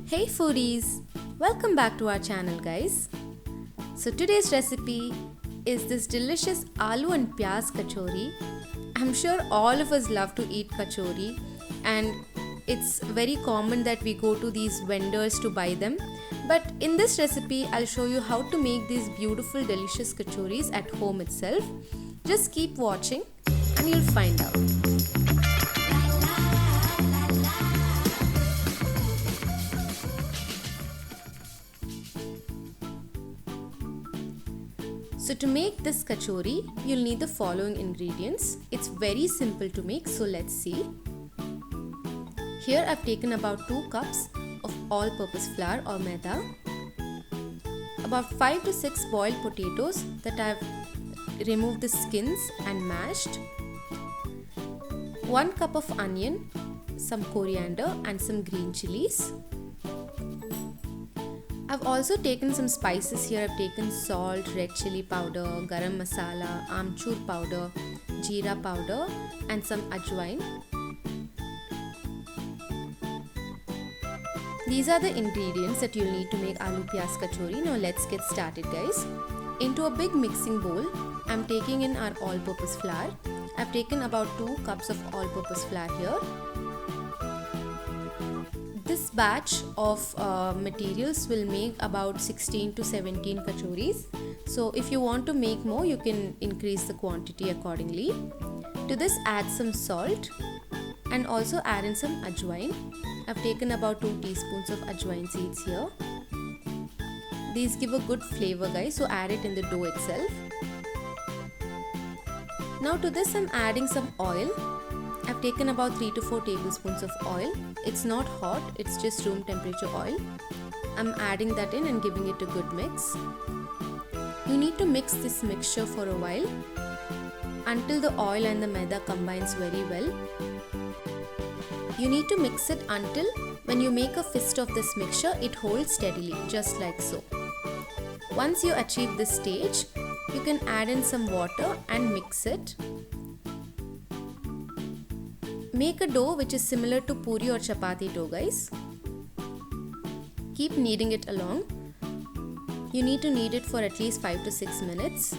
Hey foodies! Welcome back to our channel guys. So today's recipe is this delicious aloo and pyaz kachori. I'm sure all of us love to eat kachori and it's very common that we go to these vendors to buy them. But in this recipe I'll show you how to make these beautiful delicious kachoris at home itself. Just keep watching and you'll find out. So to make this kachori, you'll need the following ingredients. It's very simple to make, so let's see. Here I've taken about 2 cups of all-purpose flour or maida, about 5 to 6 boiled potatoes that I've removed the skins and mashed, 1 cup of onion, some coriander and some green chilies. I've also taken some spices here. I've taken salt, red chili powder, garam masala, amchur powder, jeera powder and some ajwain. These are the ingredients that you'll need to make aloo pyaz kachori. Now let's get started guys. Into a big mixing bowl, I'm taking in our all-purpose flour. I've taken about 2 cups of all-purpose flour here. This batch of materials will make about 16 to 17 kachoris. So if you want to make more, you can increase the quantity accordingly. To this add some salt and also add in some ajwain. I've taken about 2 teaspoons of ajwain seeds here. These give a good flavor guys, so add it in the dough itself. Now to this I'm adding some oil. I've taken about 3 to 4 tablespoons of oil. It's not hot, it's just room temperature oil. I'm adding that in and giving it a good mix. You need to mix this mixture for a while until the oil and the maida combines very well. You need to mix it until when you make a fist of this mixture, it holds steadily, just like so. Once you achieve this stage, you can add in some water and mix it. Make a dough which is similar to puri or chapati dough guys. Keep kneading it along. You need to knead it for at least 5 to 6 minutes.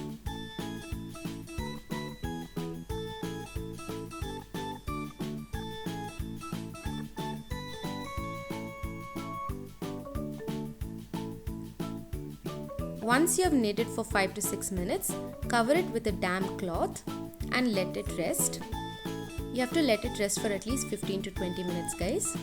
Once you have kneaded for 5 to 6 minutes, cover it with a damp cloth and let it rest. You have to let it rest for at least 15 to 20 minutes guys.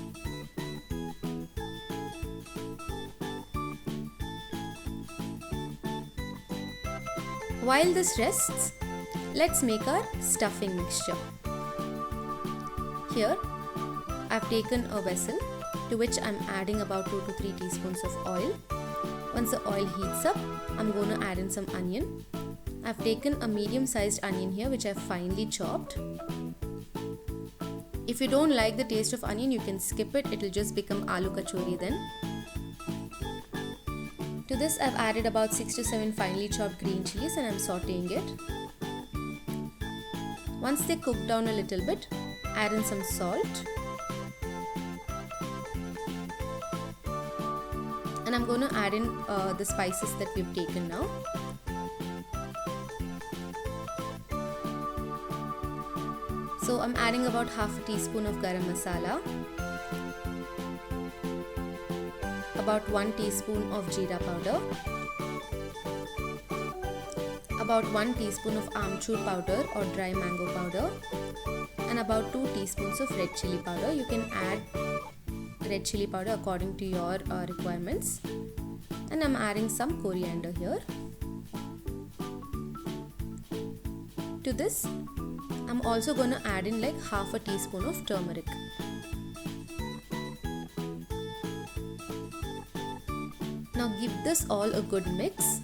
While this rests, let's make our stuffing mixture. Here, I've taken a vessel to which I'm adding about 2 to 3 teaspoons of oil. Once the oil heats up, I'm going to add in some onion. I've taken a medium-sized onion here which I've finely chopped. If you don't like the taste of onion, you can skip it. It'll just become aloo kachori then. To this, I've added about 6 to 7 finely chopped green chilies and I'm sauteing it. Once they cook down a little bit, add in some salt. And I'm going to add in the spices that we've taken now. So I'm adding about half a teaspoon of garam masala, about 1 teaspoon of jeera powder, about 1 teaspoon of amchur powder or dry mango powder, and about 2 teaspoons of red chili powder. You can add red chili powder according to your requirements. And I'm adding some coriander here. To this, I'm also going to add in like half a teaspoon of turmeric. Now give this all a good mix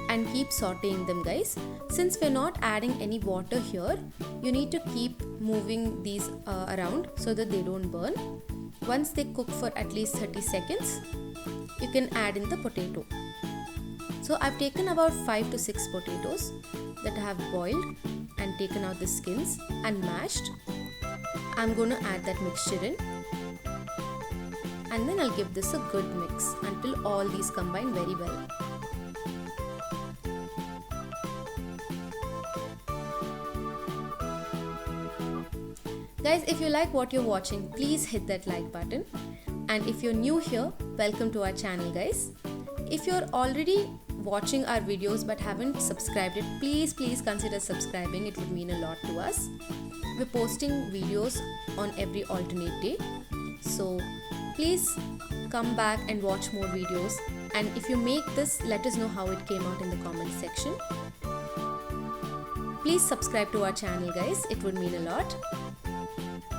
and keep sauteing them guys. Since we're not adding any water here, you need to keep moving these around so that they don't burn. Once they cook for at least 30 seconds, you can add in the potato. So I've taken about 5 to 6 potatoes that I have boiled and taken out the skins and mashed. I'm going to add that mixture in. and then I'll give this a good mix until all these combine very well. Guys, if you like what you're watching, please hit that like button. And if you're new here, welcome to our channel, guys. If you're already watching our videos but haven't subscribed it, please consider subscribing. It would mean a lot to us. We're posting videos on every alternate day, so please come back and watch more videos. And if you make this, let us know how it came out in the comment section. Please subscribe to our channel, guys. It would mean a lot.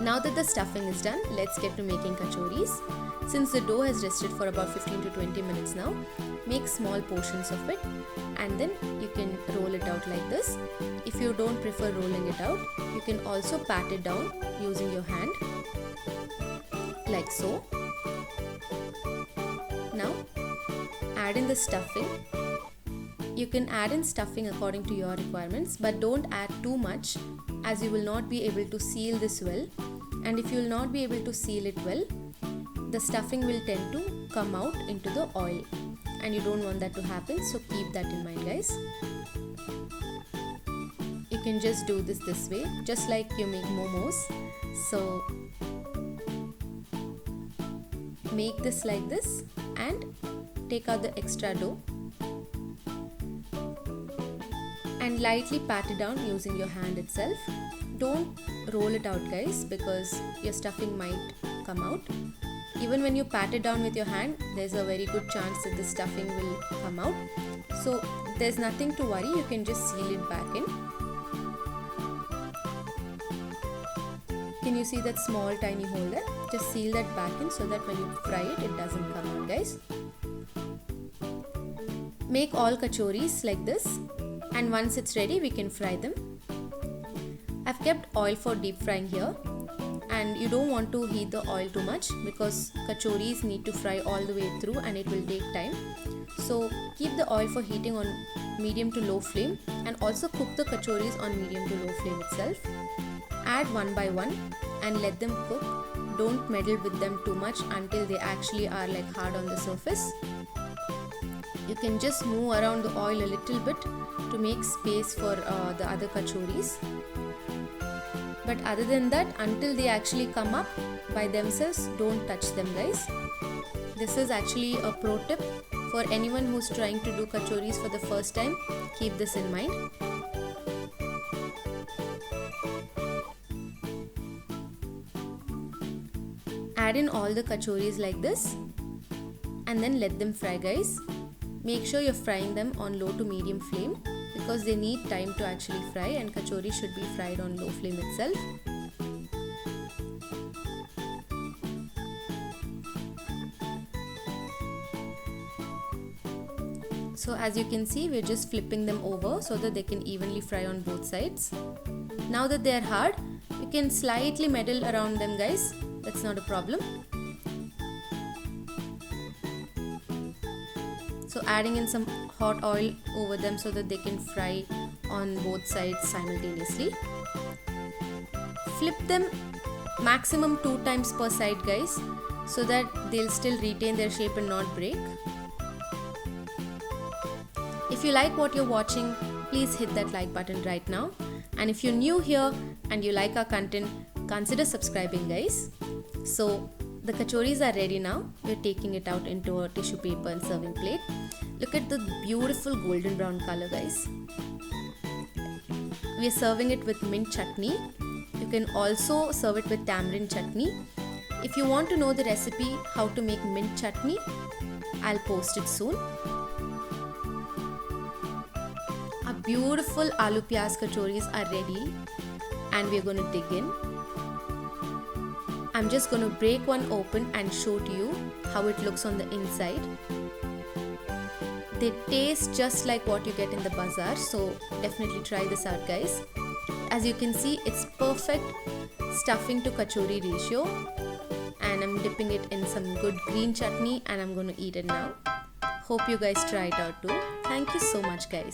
Now that the stuffing is done, let's get to making kachoris. Since the dough has rested for about 15 to 20 minutes now, make small portions of it and then you can roll it out like this. If you don't prefer rolling it out, you can also pat it down using your hand like so. Now add in the stuffing. You can add in stuffing according to your requirements, but don't add too much as you will not be able to seal this well. And if you will not be able to seal it well, the stuffing will tend to come out into the oil, and you don't want that to happen, so keep that in mind, guys. You can just do this way, just like you make momos. So make this like this and take out the extra dough and lightly pat it down using your hand itself. Don't roll it out, guys, because your stuffing might come out. Even when you pat it down with your hand, there's a very good chance that the stuffing will come out. So there's nothing to worry, you can just seal it back in. Can you see that small tiny hole there? Just seal that back in so that when you fry it, it doesn't come out, guys. Make all kachoris like this, and once it's ready, we can fry them. I've kept oil for deep frying here, and you don't want to heat the oil too much because kachoris need to fry all the way through and it will take time. So keep the oil for heating on medium to low flame, and also cook the kachoris on medium to low flame itself. Add one by one and let them cook. Don't meddle with them too much until they actually are like hard on the surface. You can just move around the oil a little bit to make space for the other kachoris. But other than that, until they actually come up by themselves, don't touch them, guys. This is actually a pro tip for anyone who's trying to do kachoris for the first time. Keep this in mind. Add in all the kachoris like this and then let them fry, guys. Make sure you're frying them on low to medium flame because they need time to actually fry, and kachori should be fried on low flame itself. So as you can see, we're just flipping them over so that they can evenly fry on both sides. Now that they're hard, you can slightly meddle around them, guys. That's not a problem. So adding in some hot oil over them so that they can fry on both sides simultaneously. Flip them maximum 2 times per side, guys, so that they'll still retain their shape and not break. If you like what you're watching, please hit that like button right now. And if you're new here and you like our content, consider subscribing, guys. So the kachoris are ready now. We're taking it out into a tissue paper and serving plate. Look at the beautiful golden brown color, guys. We're serving it with mint chutney. You can also serve it with tamarind chutney. If you want to know the recipe how to make mint chutney, I'll post it soon. Our beautiful aloo pyaz kachoris are ready and we're going to dig in. I'm just going to break one open and show to you how it looks on the inside. They taste just like what you get in the bazaar, so definitely try this out, guys. As you can see, it's perfect stuffing to kachori ratio, and I'm dipping it in some good green chutney and I'm going to eat it now. Hope you guys try it out too. Thank you so much, guys.